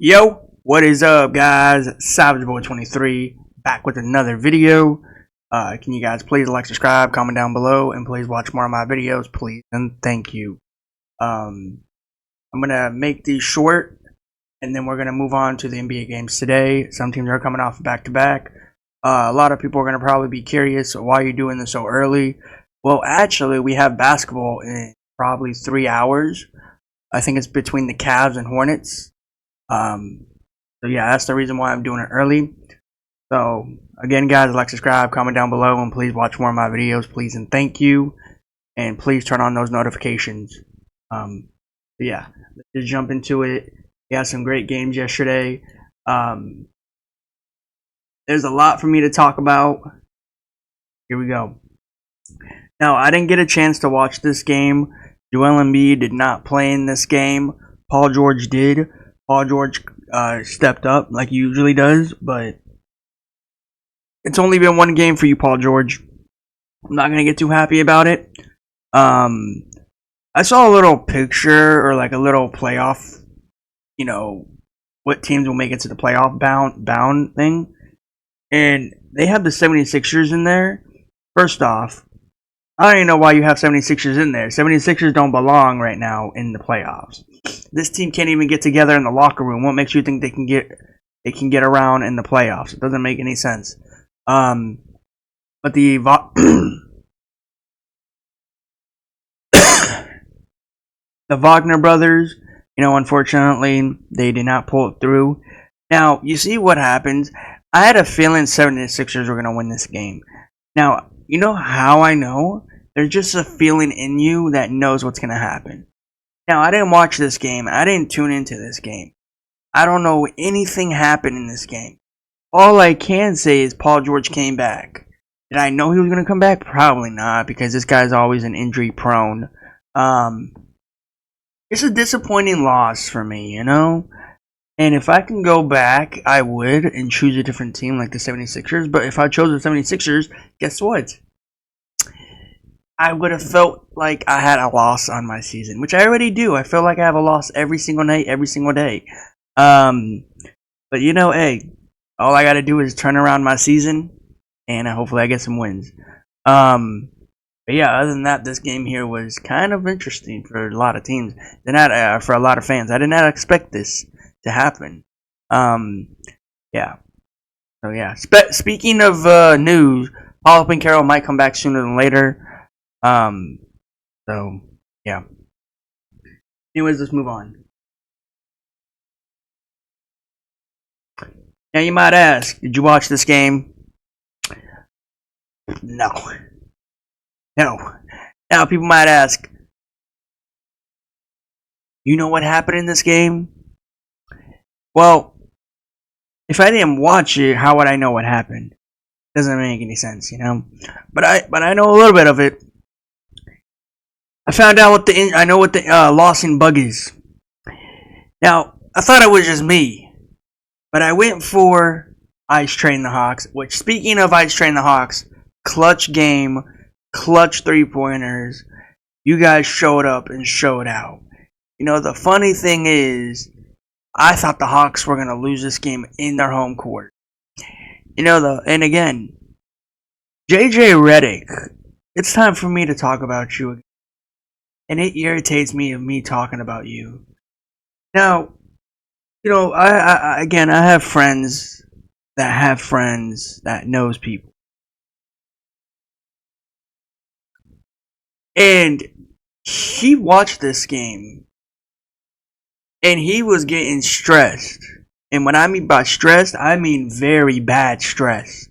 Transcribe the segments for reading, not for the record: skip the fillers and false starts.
Yo, what is up, guys? Savage Boy 23 back with another video. Can you guys please like, subscribe, comment down below, and please watch more of my videos, please, and thank you. I'm gonna make these short, and then we're gonna move on to the NBA games today. Some teams are coming off back to back. A lot of people are gonna probably be curious why you're doing this so early. Well, actually, we have basketball in probably 3 hours. I think it's between the Cavs and Hornets. So yeah, that's the reason why I'm doing it early. So again, guys, like, subscribe, comment down below, and please watch more of my videos, please, and thank you. And please turn on those notifications. Yeah, let's just jump into it. We had some great games yesterday. There's a lot for me to talk about. Here we go. Now, I didn't get a chance to watch this game. Joel Embiid did not play in this game. Paul George did. Paul George stepped up like he usually does, but it's only been one game for you, Paul George. I'm not gonna get too happy about it. I saw a little picture or like a little playoff, what teams will make it to the playoff bound thing, and they have the 76ers in there. First off, I don't even know why you have 76ers in there. 76ers don't belong right now in the playoffs. This team can't even get together in the locker room. What makes you think they can get around in the playoffs? It doesn't make any sense. But the the Wagner brothers, unfortunately, they did not pull it through. Now, you see what happens. I had a feeling 76ers were going to win this game. Now, you know how I know? There's just a feeling in you that knows what's going to happen. Now, I didn't watch this game. I didn't tune into this game. I don't know anything happened in this game. All I can say is Paul George came back. Did I know he was going to come back? Probably not, because this guy's always an injury prone. It's a disappointing loss for me, And if I can go back, I would, and choose a different team like the 76ers. But if I chose the 76ers, guess what? I would have felt like I had a loss on my season, which I already do. I feel like I have a loss every single night, every single day. But hey, all I got to do is turn around my season, and hopefully I get some wins. But yeah, other than that, this game here was kind of interesting for a lot of teams. For a lot of fans. I did not expect this to happen. Yeah. So yeah. Speaking of news, Paolo Banchero might come back sooner than later. So yeah. Anyways, let's move on. Now you might ask, did you watch this game? No. Now people might ask, you know what happened in this game? Well, if I didn't watch it, how would I know what happened? Doesn't make any sense, But I know a little bit of it. I found out what the losing bug is. Now, I thought it was just me, but I went for Ice Train the Hawks. Which, speaking of Ice Train the Hawks, clutch game, clutch 3-pointers. You guys showed up and showed out. The funny thing is, I thought the Hawks were gonna lose this game in their home court. And again, JJ Redick. It's time for me to talk about you again. And it irritates me of me talking about you. Now, I have friends that knows people. And he watched this game. And he was getting stressed. And what I mean by stressed, I mean very bad stressed.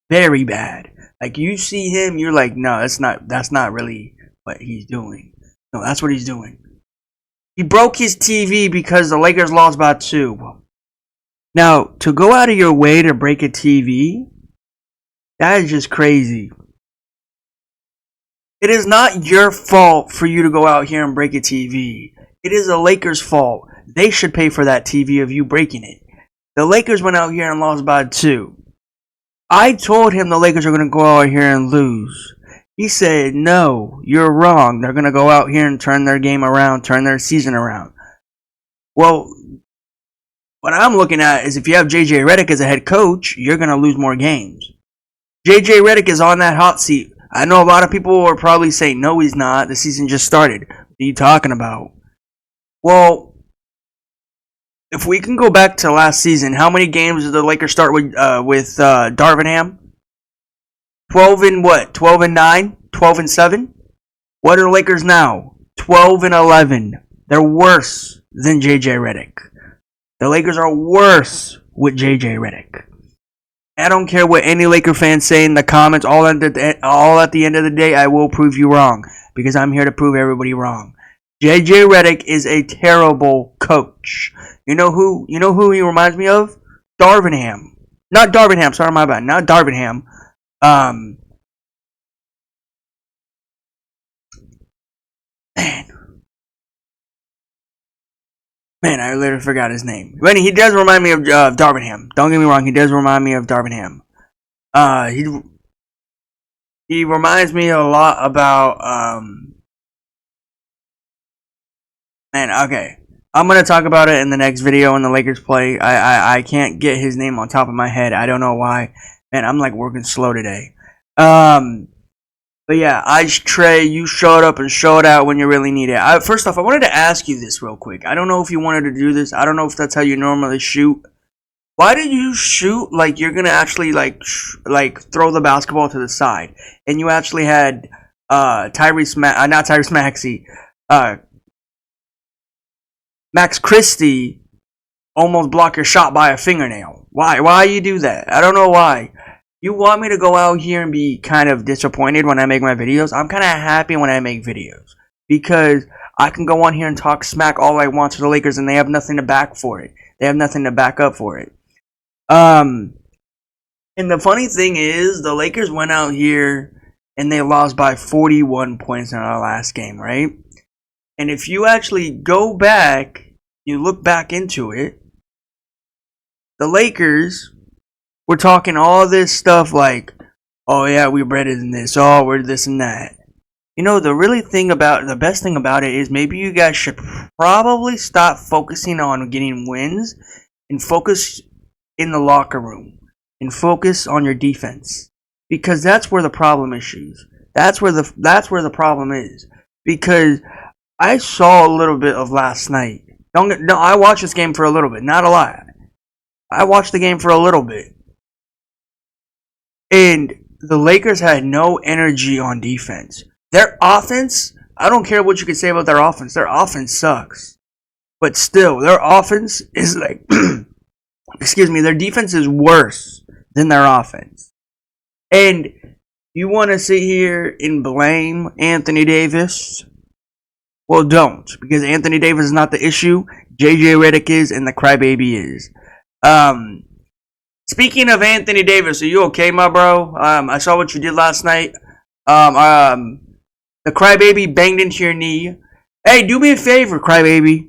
Very bad. Like, you see him, you're like, no, that's not really what he's doing. No, that's what he's doing. He broke his TV because the Lakers lost by 2. Now, to go out of your way to break a TV, that is just crazy. It is not your fault for you to go out here and break a TV. It is the Lakers' fault. They should pay for that TV of you breaking it. The Lakers went out here and lost by 2. I told him the Lakers are going to go out here and lose. He said, no, you're wrong. They're going to go out here and turn their game around, turn their season around. Well, What I'm looking at is if you have JJ Redick as a head coach, you're going to lose more games. JJ Redick is on that hot seat. I know a lot of people are probably saying, no, he's not. The season just started. What are you talking about? Well, if we can go back to last season, how many games did the Lakers start with Darvin Ham? 12 and what? 12 and 9? 12 and 7? What are the Lakers now? 12 and 11. They're worse than JJ Redick. The Lakers are worse with JJ Redick. I don't care what any Laker fans say in the comments. All at the end of the day, I will prove you wrong because I'm here to prove everybody wrong. JJ Redick is a terrible coach. You know who he reminds me of? Darvin Ham. Not Darvin Ham. Sorry, my bad. Not Darvin Ham. Man, I literally forgot his name. But he does remind me of Darvin Ham. Don't get me wrong, he does remind me of Darvin Ham. He reminds me a lot about man, okay. I'm gonna talk about it in the next video when the Lakers play. I can't get his name on top of my head. I don't know why. Man, I'm like working slow today. But yeah, Ice Trey, you showed up and showed out when you really need it. First off, I wanted to ask you this real quick. I don't know if you wanted to do this. I don't know if that's how you normally shoot. Why did you shoot like you're gonna actually like throw the basketball to the side, and you actually had Max Christie almost block your shot by a fingernail? Why you do that? I don't know why. You want me to go out here and be kind of disappointed when I make my videos? I'm kind of happy when I make videos because I can go on here and talk smack all I want to the Lakers and they have nothing to back for it. They have nothing to back up for it. And the funny thing is, the Lakers went out here and they lost by 41 points in our last game, right? And if you actually go back, you look back into it, the Lakers were talking all this stuff like, oh yeah, we're better than this, oh, we're this and that. You know, the best thing about it is maybe you guys should probably stop focusing on getting wins and focus in the locker room and focus on your defense, because that's where the problem issues. That's where the problem is. Because I saw a little bit of last night. I watched this game for a little bit, not a lot. I watched the game for a little bit. And the Lakers had no energy on defense. Their offense, I don't care what you can say about their offense sucks. But still, their offense is like, excuse me, their defense is worse than their offense. And you want to sit here and blame Anthony Davis? Well, don't, because Anthony Davis is not the issue. JJ Redick is, and the crybaby is. Speaking of Anthony Davis, are you okay, my bro? I saw what you did last night. The crybaby banged into your knee. Hey, do me a favor, crybaby.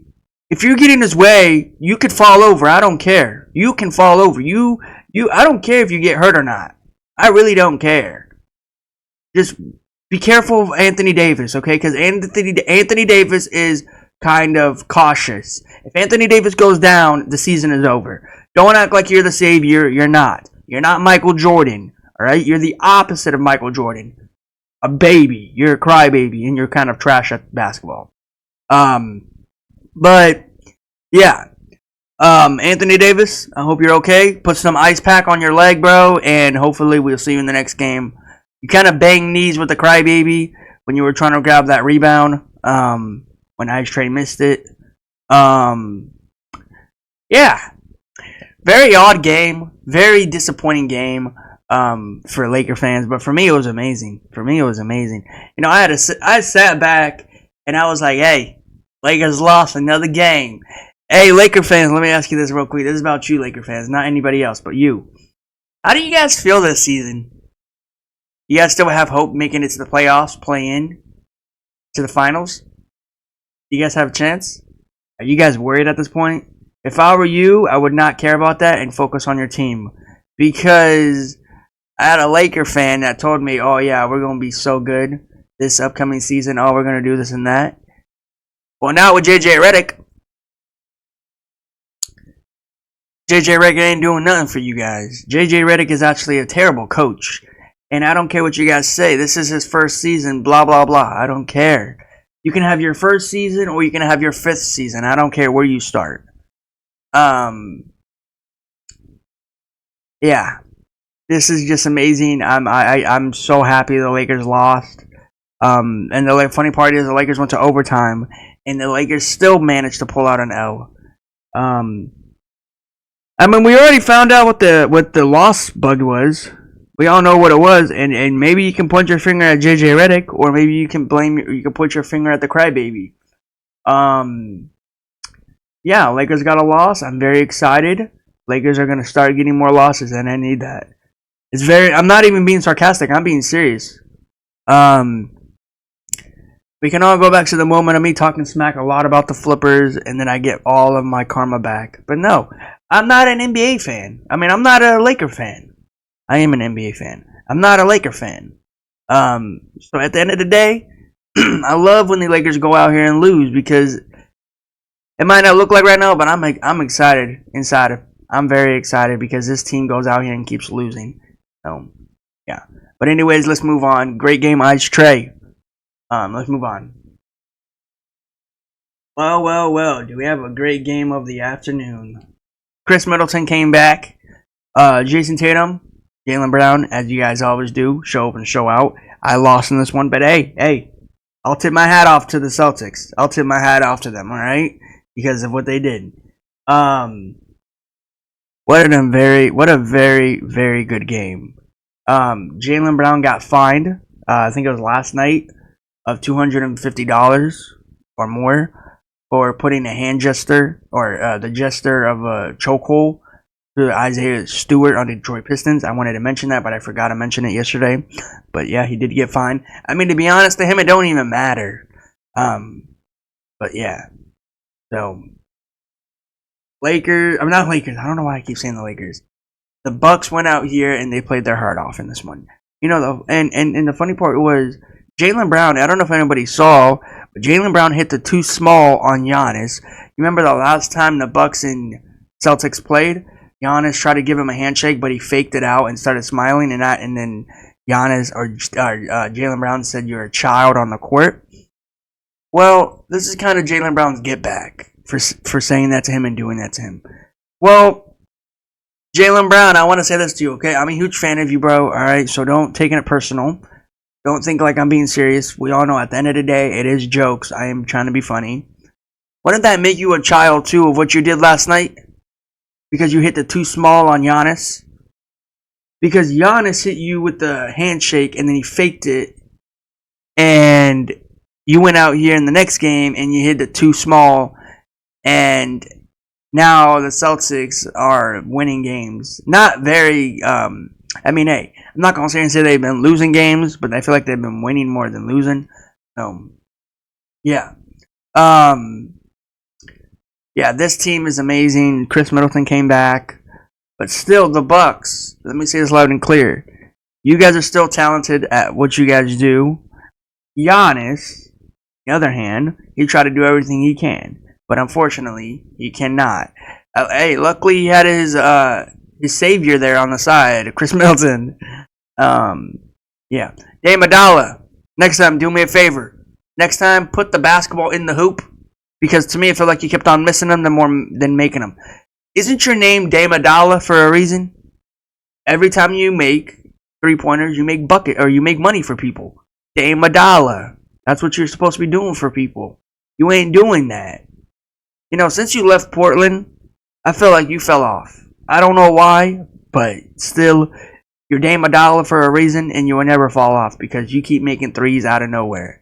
If you get in his way, you could fall over. I don't care. You can fall over. I don't care if you get hurt or not. I really don't care. Just be careful of Anthony Davis, okay? Because Anthony Davis is kind of cautious. If Anthony Davis goes down, the season is over. Don't act like you're the savior. You're not. You're not Michael Jordan, all right? You're the opposite of Michael Jordan. A baby. You're a crybaby, and you're kind of trash at basketball. But, yeah. Anthony Davis, I hope you're okay. Put some ice pack on your leg, bro, and hopefully we'll see you in the next game. You kind of banged knees with the crybaby when you were trying to grab that rebound. When Ice Trey missed it. Yeah. Very odd game. Very disappointing game for Laker fans. But for me, it was amazing. You know, I sat back and I was like, hey, Lakers lost another game. Hey, Laker fans, let me ask you this real quick. This is about you, Laker fans, not anybody else, but you. How do you guys feel this season? You guys still have hope making it to the playoffs, play in to the finals? You guys have a chance? Are you guys worried at this point? If I were you, I would not care about that and focus on your team. Because I had a Laker fan that told me, oh yeah, we're going to be so good this upcoming season. Oh, we're going to do this and that. Well, now with JJ Redick, JJ Redick ain't doing nothing for you guys. JJ Redick is actually a terrible coach. And I don't care what you guys say. This is his first season, blah, blah, blah. I don't care. You can have your first season or you can have your fifth season. I don't care where you start. Yeah. This is just amazing. I'm so happy the Lakers lost. And the funny part is the Lakers went to overtime, and the Lakers still managed to pull out an L. I mean, we already found out what the loss bug was. We all know what it was, and maybe you can point your finger at JJ Redick, or maybe you can put your finger at the crybaby. Yeah, Lakers got a loss. I'm very excited. Lakers are gonna start getting more losses, and I need that. I'm not even being sarcastic. I'm being serious. We can all go back to the moment of me talking smack a lot about the Flippers, and then I get all of my karma back. But no, I'm not an NBA fan. I mean, I'm not a Laker fan. I am an NBA fan. I'm not a Laker fan. So at the end of the day, I love when the Lakers go out here and lose, because it might not look like right now, but I'm excited inside. I'm very excited because this team goes out here and keeps losing. So yeah. But anyways, let's move on. Great game, Ice Trey. Let's move on. Well. Do we have a great game of the afternoon? Chris Middleton came back. Jason Tatum, Jaylen Brown, as you guys always do, show up and show out. I lost in this one, but hey, I'll tip my hat off to the Celtics. I'll tip my hat off to them, all right, because of what they did. What a very good game. Jaylen Brown got fined. I think it was last night, of $250 or more for putting a hand gesture or the gesture of a chokehold to Isaiah Stewart on the Detroit Pistons. I wanted to mention that, but I forgot to mention it yesterday. But yeah, he did get fined. I mean, to be honest, to him, it don't even matter. But yeah. So, Lakers. I'm not Lakers. I don't know why I keep saying the Lakers. The Bucks went out here and they played their heart off in this one. You know, and the funny part was Jaylen Brown. I don't know if anybody saw, but Jaylen Brown hit the too small on Giannis. You remember the last time the Bucks and Celtics played? Giannis tried to give him a handshake, but he faked it out and started smiling, and then Giannis or Jaylen Brown said, "You're a child on the court." Well, this is kind of Jaylen Brown's get back for saying that to him and doing that to him. Well, Jaylen Brown, I want to say this to you, okay? I'm a huge fan of you, bro. All right, so don't take it personal. Don't think like I'm being serious. We all know at the end of the day, it is jokes. I am trying to be funny. Wouldn't that make you a child too of what you did last night? Because you hit the too small on Giannis. Because Giannis hit you with the handshake and then he faked it. And you went out here in the next game and you hit the too small. And now the Celtics are winning games. Not very, I mean, hey, I'm not going to sit here and say they've been losing games, but I feel like they've been winning more than losing. Yeah. Yeah, this team is amazing. Chris Middleton came back. But still, the Bucks, let me say this loud and clear. You guys are still talented at what you guys do. Giannis, on the other hand, he tried to do everything he can. But unfortunately, he cannot. Hey, luckily he had his savior there on the side, Chris Middleton. Yeah. Dame Adala, next time, do me a favor. Next time, put the basketball in the hoop. Because to me, I feel like you kept on missing them than making them. Isn't your name Dame Adala for a reason? Every time you make 3-pointers, you make you make money for people. Dame Adala. That's what you're supposed to be doing for people. You ain't doing that. You know, since you left Portland, I feel like you fell off. I don't know why, but still, you're Dame Adala for a reason, and you will never fall off because you keep making threes out of nowhere.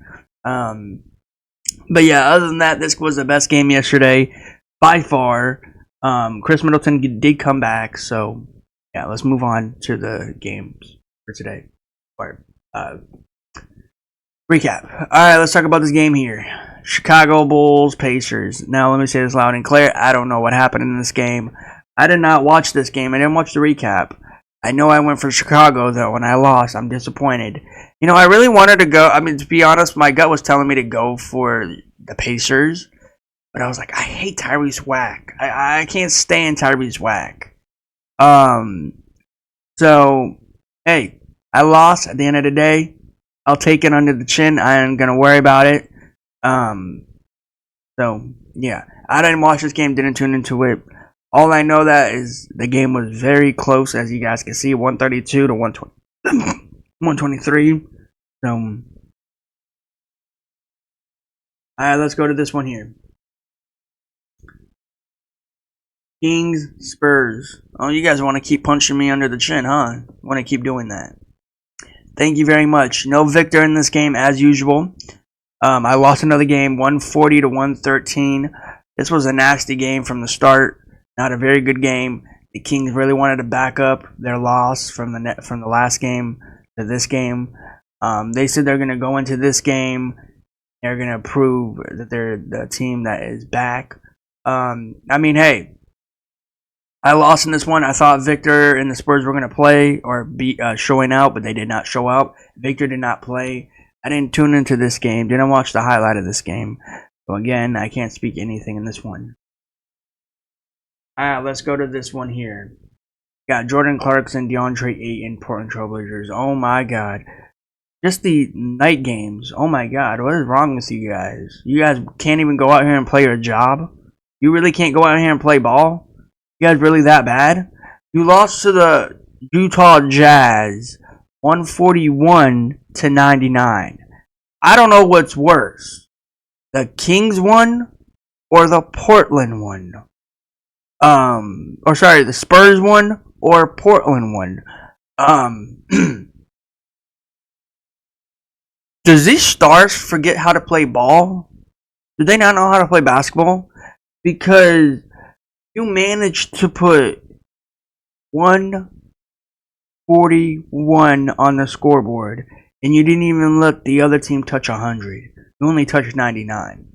But yeah, other than that, this was the best game yesterday by far. Chris Middleton did come back, so yeah, let's move on to the games for today. Or recap. All right, let's talk about this game here. Chicago Bulls, Pacers. Now, let me say this loud and clear. I don't know what happened in this game. I did not watch this game. I didn't watch the recap. I know I went for Chicago, though, and I lost. I'm disappointed. You know, I really wanted to go. I mean, to be honest, my gut was telling me to go for the Pacers. But I was like, I hate Tyrese Whack. I can't stand Tyrese Whack. So, hey, I lost at the end of the day. I'll take it under the chin. I ain't gonna worry about it. So, yeah. I didn't watch this game, didn't tune into it. All I know that is the game was very close, as you guys can see, 132 to 123. So, alright, let's go to this one here. Kings, Spurs. Oh, you guys want to keep punching me under the chin, huh? Want to keep doing that. Thank you very much. No Victor in this game, as usual. I lost another game, 140 to 113. This was a nasty game from the start. Not a very good game. The Kings really wanted to back up their loss from the last game to this game. They said they're going to go into this game. They're going to prove that they're the team that is back. I mean, hey, I lost in this one. I thought Victor and the Spurs were going to play or be showing out, but they did not show out. Victor did not play. I didn't tune into this game. Didn't watch the highlight of this game. So again, I can't speak anything in this one. Alright, let's go to this one here. Got Jordan Clarkson, DeAndre Ayton, Portland Trailblazers. Oh my god. Just the night games. Oh my god. What is wrong with you guys? You guys can't even go out here and play your job? You really can't go out here and play ball? You guys really that bad? You lost to the Utah Jazz 141 to 99. I don't know what's worse. The Kings one or the Portland one? The Spurs one or Portland one. Does these stars forget how to play ball? Do they not know how to play basketball? Because you managed to put 141 on the scoreboard, and you didn't even let the other team touch 100. You only touched 99.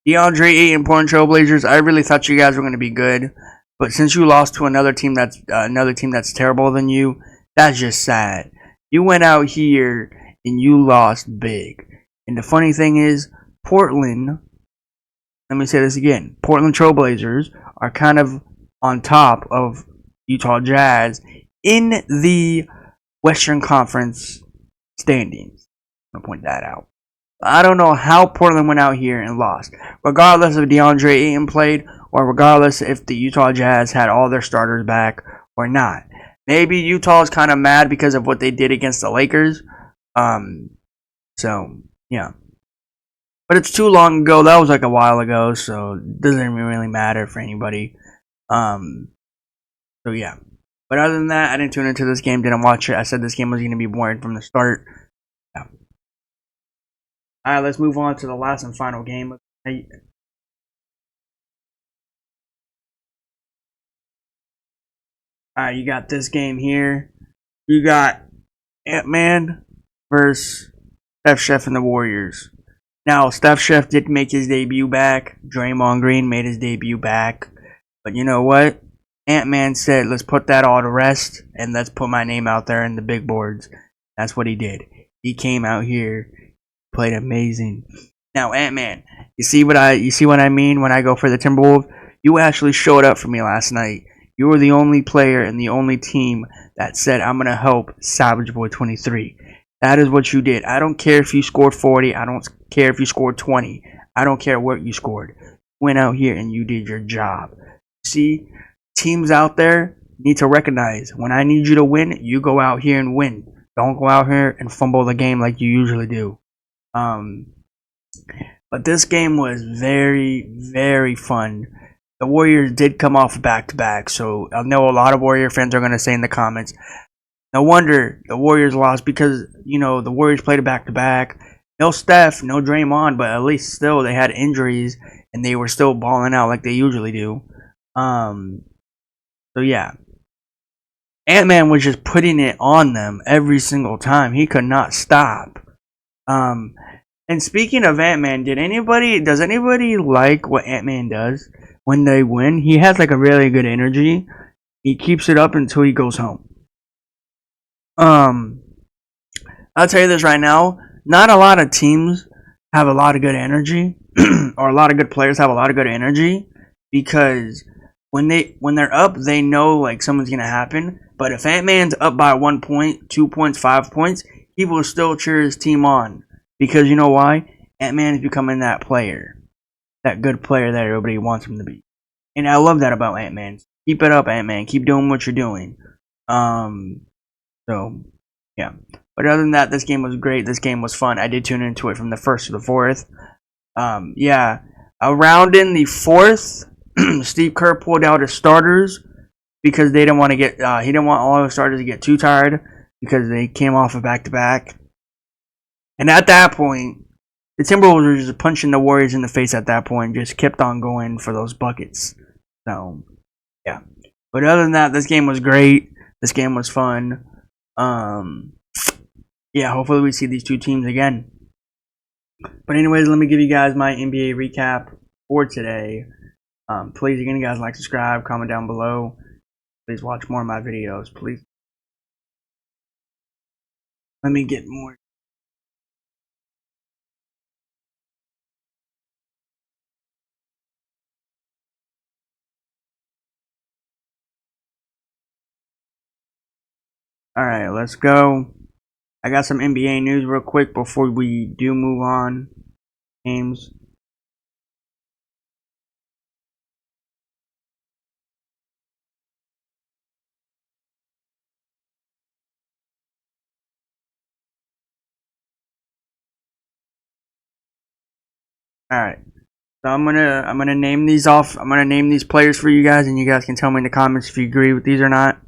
DeAndre Ayton, Portland Trailblazers. I really thought you guys were going to be good, but since you lost to another team that's terrible than you, that's just sad. You went out here and you lost big. And the funny thing is, Portland. Let me say this again. Portland Trailblazers are kind of on top of Utah Jazz in the Western Conference standings. I'm going to point that out. I don't know how Portland went out here and lost. Regardless if DeAndre Ayton played, or regardless if the Utah Jazz had all their starters back or not. Maybe Utah is kind of mad because of what they did against the Lakers. So, yeah. But it's too long ago. That was like a while ago, so it doesn't even really matter for anybody. So, yeah. But other than that, I didn't tune into this game, didn't watch it. I said this game was going to be boring from the start. Yeah. Alright, let's move on to the last and final game. Alright, you got this game here. You got Ant-Man versus Steph Chef and the Warriors. Now, Steph Chef did make his debut back. Draymond Green made his debut back. But you know what? Ant-Man said, let's put that all to rest and let's put my name out there in the big boards. That's what he did. He came out here, played amazing. Now, Ant-Man, you see what I mean when I go for the Timberwolves? You actually showed up for me last night. You were the only player and the only team that said, I'm going to help Savage Boy 23. That is what you did. I don't care if you scored 40. I don't care if you scored 20. I don't care what you scored. You went out here and you did your job. See, teams out there need to recognize when I need you to win, you go out here and win. Don't go out here and fumble the game like you usually do. But this game was very, very fun. The Warriors did come off back-to-back, so I know a lot of Warrior fans are going to say in the comments, no wonder the Warriors lost because, you know, the Warriors played a back-to-back. No Steph, no Draymond, but at least still they had injuries and they were still balling out like they usually do. So yeah. Ant-Man was just putting it on them every single time. He could not stop. And speaking of Ant-Man, does anybody like what Ant-Man does when they win? He has like a really good energy. He keeps it up until he goes home. I'll tell you this right now. Not a lot of teams have a lot of good energy. or a lot of good players have a lot of good energy, because when they're up, they know like something's gonna happen. But if Ant-Man's up by 1 point, 2 points, 5 points, he will still cheer his team on, because you know why? Ant-Man is becoming that player, that good player that everybody wants him to be. And I love that about Ant-Man. Keep it up, Ant-Man. Keep doing what you're doing. So yeah. But other than that, this game was great. This game was fun. I did tune into it from the first to the fourth. Yeah. Around in the fourth, Steve Kerr pulled out his starters because they didn't want to get. He didn't want all the starters to get too tired because they came off of back-to-back. And at that point, the Timberwolves were just punching the Warriors in the face at that point. Just kept on going for those buckets. So, yeah. But other than that, this game was great. This game was fun. Yeah, hopefully we see these two teams again. But anyways, let me give you guys my NBA recap for today. Please, again, you guys like, subscribe, comment down below. Please watch more of my videos, please. Let me get more. Alright, let's go. I got some NBA news real quick before we do move on. Games. Alright. So I'm gonna name these off. I'm gonna name these players for you guys, and you guys can tell me in the comments if you agree with these or not.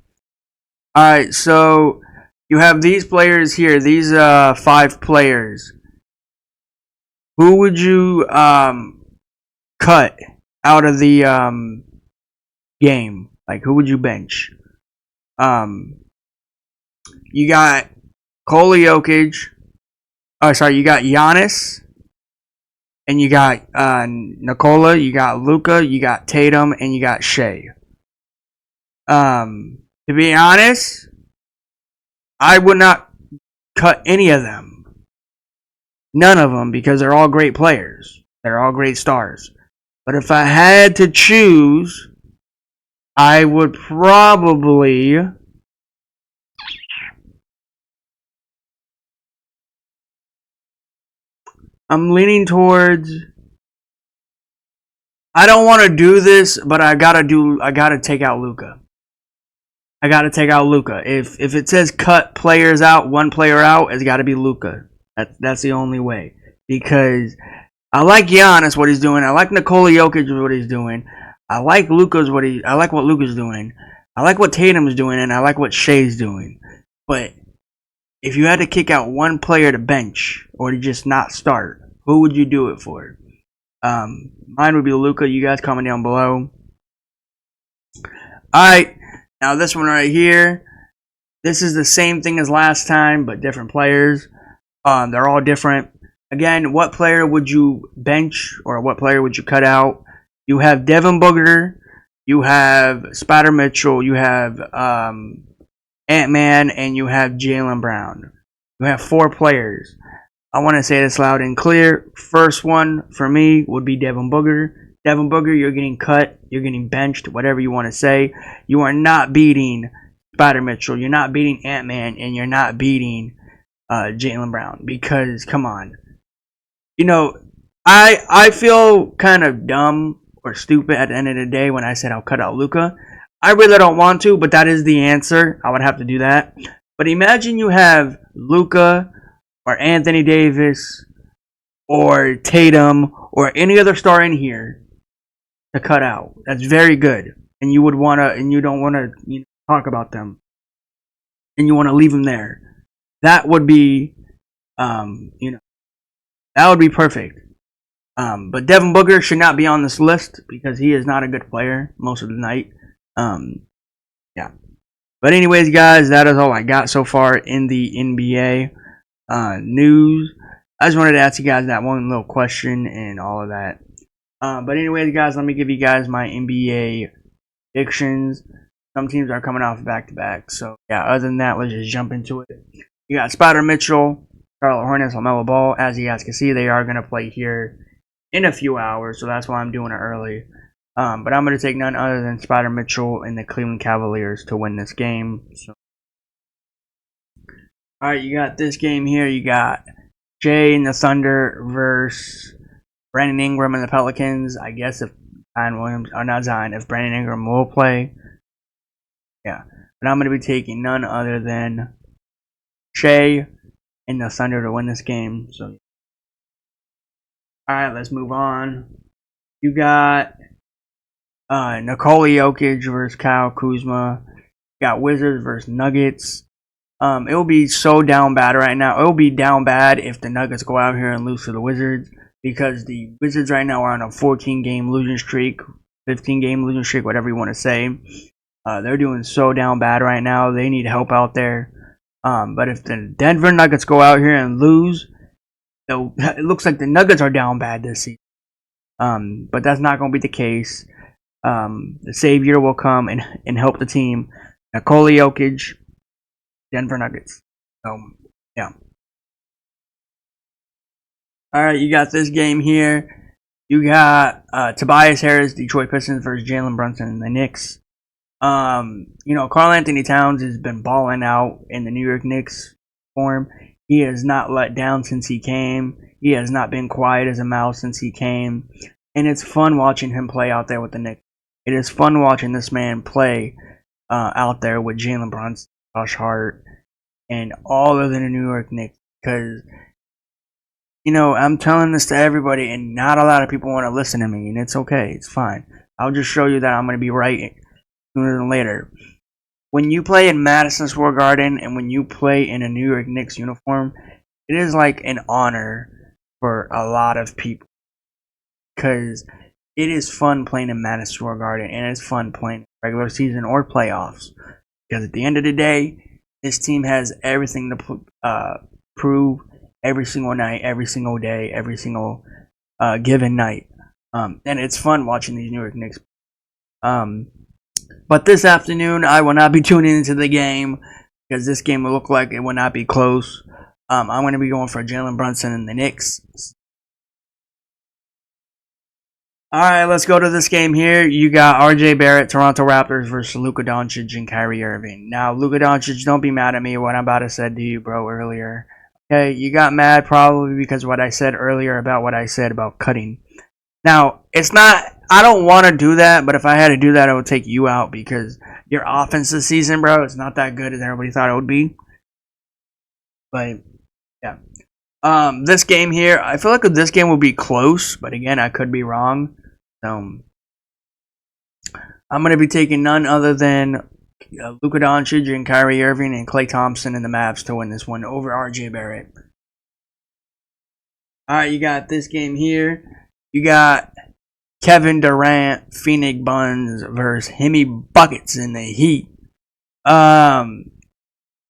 Alright, so you have these players here. These 5 players. Who would you cut out of the game? Like, who would you bench? You got Nikola Jokic. Oh, sorry, you got Giannis, and you got Nikola. You got Luka. You got Tatum, and you got Shea. To be honest, I would not cut any of them. None of them, because they're all great players. They're all great stars. But if I had to choose, I would probably I'm leaning towards. I don't want to do this, but I gotta take out Luka. I gotta take out Luka. If it says cut players out, one player out, it's gotta be Luka. That's the only way. Because I like Giannis, what he's doing. I like Nikola Jokic, what he's doing. I like what Luka's doing. I like what Tatum's doing, and I like what Shea's doing. But if you had to kick out one player to bench or to just not start, who would you do it for? Mine would be Luka. You guys comment down below. Alright, now this one right here. This is the same thing as last time, but different players. They're all different. Again, what player would you bench or what player would you cut out? You have Devin Booker, you have Spider Mitchell, you have Ant-Man, and you have Jaylen Brown. You have 4 players. I want to say this loud and clear. First one for me would be Devin Booker. Devin Booker, you're getting cut, you're getting benched, whatever you want to say. You are not beating Spider Mitchell, you're not beating Ant-Man, and you're not beating Jaylen Brown, because come on, you know, I feel kind of dumb or stupid at the end of the day when I said I'll cut out Luka. I really don't want to, but that is the answer. I would have to do that. But imagine you have Luka or Anthony Davis or Tatum or any other star in here to cut out. That's very good, and you would wanna, and you don't want to talk about them, and you want to leave them there. That would be, that would be perfect. But Devin Booker should not be on this list because he is not a good player most of the night. Yeah. But anyways, guys, that is all I got so far in the NBA news. I just wanted to ask you guys that one little question and all of that. But anyways, guys, let me give you guys my NBA predictions. Some teams are coming off back-to-back. So, yeah, other than that, let's just jump into it. You got Spider Mitchell, Charlotte Hornets, LaMelo Ball. As you guys can see, they are going to play here in a few hours, so that's why I'm doing it early. But I'm going to take none other than Spider Mitchell and the Cleveland Cavaliers to win this game. So. All right, you got this game here. You got Jay and the Thunder versus Brandon Ingram and the Pelicans. I guess if Zion Williams, or not Zion, if Brandon Ingram will play. Yeah. But I'm going to be taking none other than Shea and the Thunder to win this game. So, all right, let's move on. You got Nikola Jokic versus Kyle Kuzma. You got Wizards versus Nuggets. It will be so down bad right now. It will be down bad if the Nuggets go out here and lose to the Wizards, because the Wizards right now are on a 14-game losing streak, 15-game losing streak, whatever you want to say. They're doing so down bad right now. They need help out there. But if the Denver Nuggets go out here and lose, it looks like the Nuggets are down bad this season. But that's not going to be the case. The savior will come and help the team. Nikola Jokic, Denver Nuggets. Yeah. Alright, you got this game here. You got Tobias Harris, Detroit Pistons versus Jalen Brunson and the Knicks. Karl Anthony Towns has been balling out in the New York Knicks form. He has not let down since he came. He has not been quiet as a mouse since he came. And it's fun watching him play out there with the Knicks. It is fun watching this man play out there with Jalen Brunson, Josh Hart, and all of the New York Knicks. Because, I'm telling this to everybody, and not a lot of people want to listen to me. And it's okay. It's fine. I'll just show you that I'm going to be right sooner than later. When you play in Madison Square Garden and when you play in a New York Knicks uniform, it is like an honor for a lot of people, because it is fun playing in Madison Square Garden, and it's fun playing regular season or playoffs, because at the end of the day, this team has everything to prove every single night, every single day, every single given night, and it's fun watching these New York Knicks. But this afternoon, I will not be tuning into the game, because this game will look like it will not be close. I'm going to be going for Jalen Brunson and the Knicks. Alright, let's go to this game here. You got RJ Barrett, Toronto Raptors versus Luka Doncic and Kyrie Irving. Now, Luka Doncic, don't be mad at me what I'm about to say to you, bro, earlier. Okay, you got mad probably because of what I said earlier about what I said about cutting. Now, it's not, I don't want to do that, but if I had to do that, I would take you out, because your offense this season, bro, it's not that good as everybody thought it would be. But, yeah. This game here, I feel like this game will be close, but again, I could be wrong. So, I'm going to be taking none other than Luka Doncic and Kyrie Irving and Klay Thompson and the Mavs to win this one over RJ Barrett. Alright, you got this game here. You got Kevin Durant, Phoenix Buns versus Hemi Buckets in the Heat. The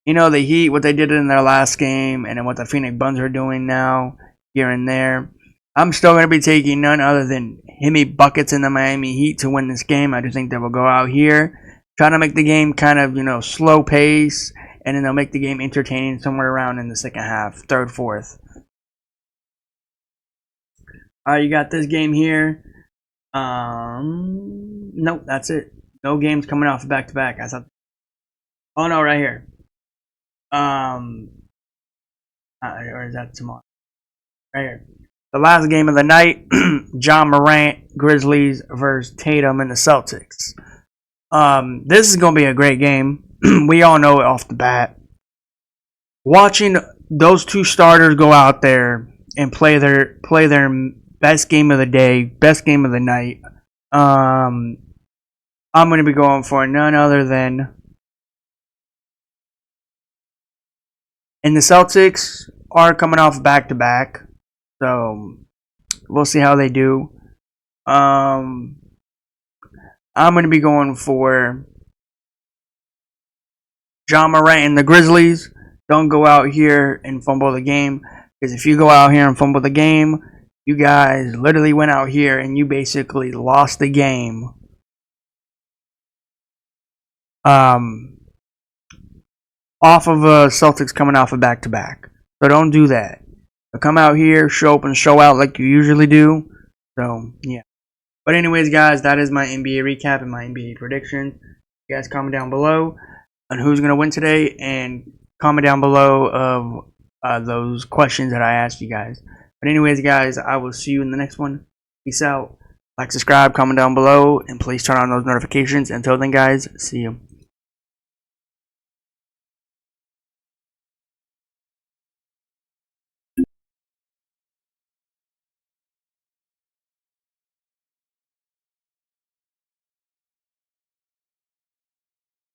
Heat, what they did in their last game, and then what the Phoenix Buns are doing now, here and there. I'm still going to be taking none other than Hemi Buckets in the Miami Heat to win this game. I do think they will go out here, try to make the game kind of, slow pace, and then they'll make the game entertaining somewhere around in the second half, third, fourth. Alright, you got this game here. Nope, that's it. No games coming off back to back. I thought. Oh no, right here. Or is that tomorrow? Right here. The last game of the night, Ja Morant, Grizzlies versus Tatum and the Celtics. This is gonna be a great game. We all know it off the bat. Watching those two starters go out there and play their best game of the day, best game of the night. I'm going to be going for none other than. And the Celtics are coming off back to back, so we'll see how they do. I'm going to be going for Ja Morant and the Grizzlies. Don't go out here and fumble the game, because if you go out here and fumble the game, you guys literally went out here and you basically lost the game. Off of Celtics coming off a back-to-back. So don't do that. So come out here, show up and show out like you usually do. So yeah. But anyways, guys, that is my NBA recap and my NBA predictions. You guys comment down below on who's gonna win today, and comment down below of those questions that I asked you guys. But anyways, guys, I will see you in the next one. Peace out. Like, subscribe, comment down below, and please turn on those notifications. Until then, guys, see you.